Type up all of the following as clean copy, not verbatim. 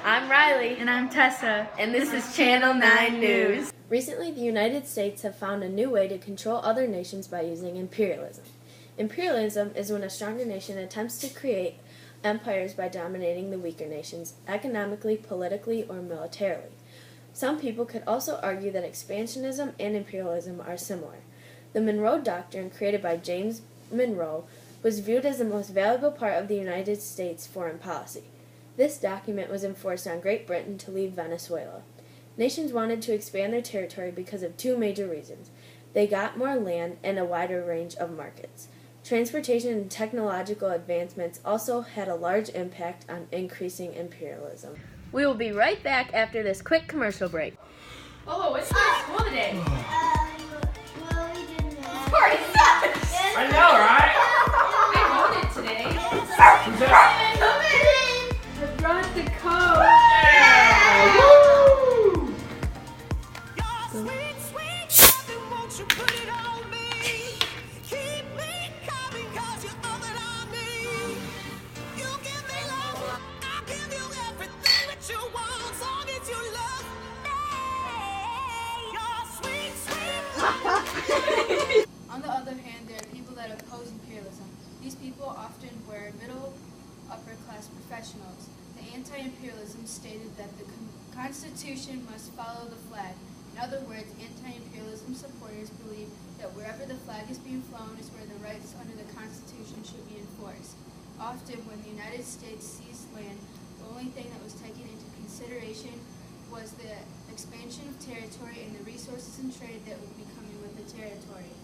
I'm Riley. And I'm Tessa. And this is Channel 9 News. Recently, the United States have found a new way to control other nations by using imperialism. Imperialism is when a stronger nation attempts to create empires by dominating the weaker nations, economically, politically, or militarily. Some people could also argue that expansionism and imperialism are similar. The Monroe Doctrine, created by James Monroe, was viewed as the most valuable part of the United States foreign policy. This document was enforced on Great Britain to leave Venezuela. Nations wanted to expand their territory because of two major reasons. They got more land and a wider range of markets. Transportation and technological advancements also had a large impact on increasing imperialism. We will be right back after this quick commercial break. Oh, what's your school today? Well, we didn't have. Party sucks! I know, right? I wrote it today. Who's that? Come in! I brought the code. Yeah! Woo! On the other hand, there are people that oppose imperialism. These people often were middle, upper-class professionals. The anti-imperialism stated that the Constitution must follow the flag. In other words, anti-imperialism supporters believe that wherever the flag is being flown is where the rights under the Constitution should be enforced. Often, when the United States seized land, the only thing that was taken into consideration was the expansion of territory and the resources and trade that would be coming with the territory.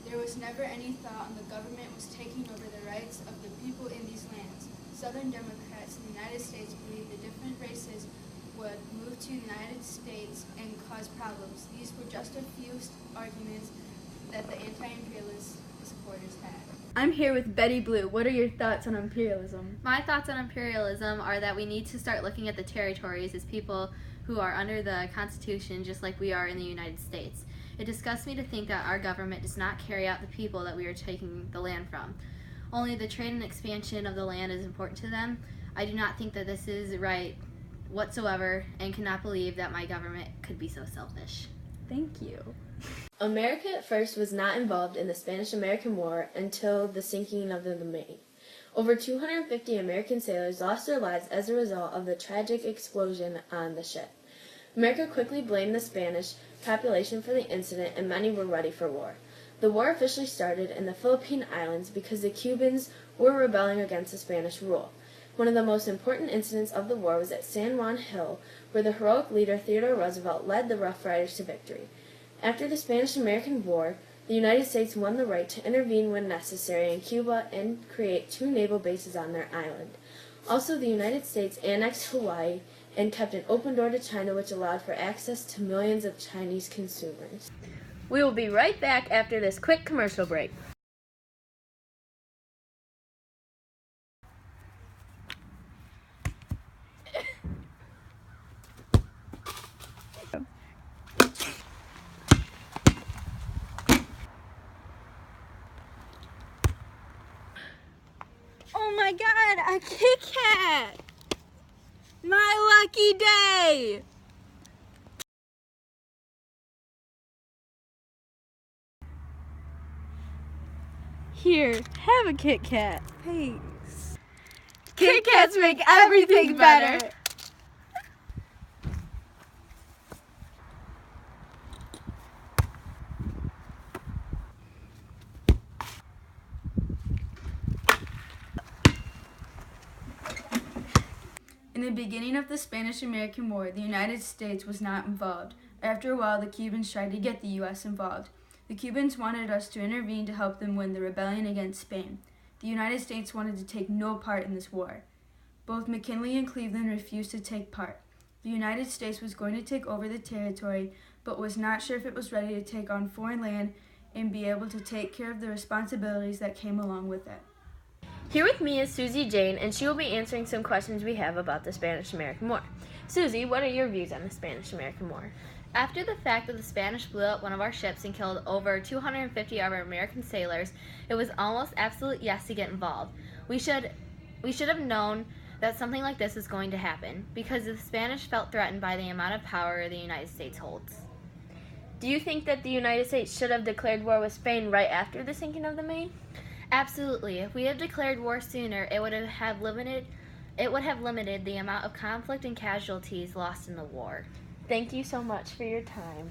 There was never any thought on the government was taking over the rights of the people in these lands. Southern Democrats in the United States believed the different races would move to the United States and cause problems. These were just a few arguments that the anti-imperialist supporters had. I'm here with Betty Blue. What are your thoughts on imperialism? My thoughts on imperialism are that we need to start looking at the territories as people who are under the Constitution just like we are in the United States. It disgusts me to think that our government does not carry out the people that we are taking the land from. Only the trade and expansion of the land is important to them. I do not think that this is right whatsoever and cannot believe that my government could be so selfish. Thank you. America at first was not involved in the Spanish-American War until the sinking of the Maine. Over 250 American sailors lost their lives as a result of the tragic explosion on the ship. America quickly blamed the Spanish population for the incident, and many were ready for war. The war officially started in the Philippine Islands because the Cubans were rebelling against the Spanish rule. One of the most important incidents of the war was at San Juan Hill, where the heroic leader Theodore Roosevelt led the Rough Riders to victory. After the Spanish-American War, the United States won the right to intervene when necessary in Cuba and create two naval bases on their island. Also, the United States annexed Hawaii and kept an open door to China, which allowed for access to millions of Chinese consumers. We will be right back after this quick commercial break. Oh my god, a Kit Kat! My lucky day! Here, have a Kit Kat. Thanks. Kit Kats make everything better. In the beginning of the Spanish-American War, the United States was not involved. After a while, the Cubans tried to get the U.S. involved. The Cubans wanted us to intervene to help them win the rebellion against Spain. The United States wanted to take no part in this war. Both McKinley and Cleveland refused to take part. The United States was going to take over the territory, but was not sure if it was ready to take on foreign land and be able to take care of the responsibilities that came along with it. Here with me is Susie Jane, and she will be answering some questions we have about the Spanish-American War. Susie, what are your views on the Spanish-American War? After the fact that the Spanish blew up one of our ships and killed over 250 of our American sailors, it was almost absolute yes to get involved. We should have known that something like this was going to happen because the Spanish felt threatened by the amount of power the United States holds. Do you think that the United States should have declared war with Spain right after the sinking of the Maine? Absolutely. If we had declared war sooner, it would have limited the amount of conflict and casualties lost in the war. Thank you so much for your time.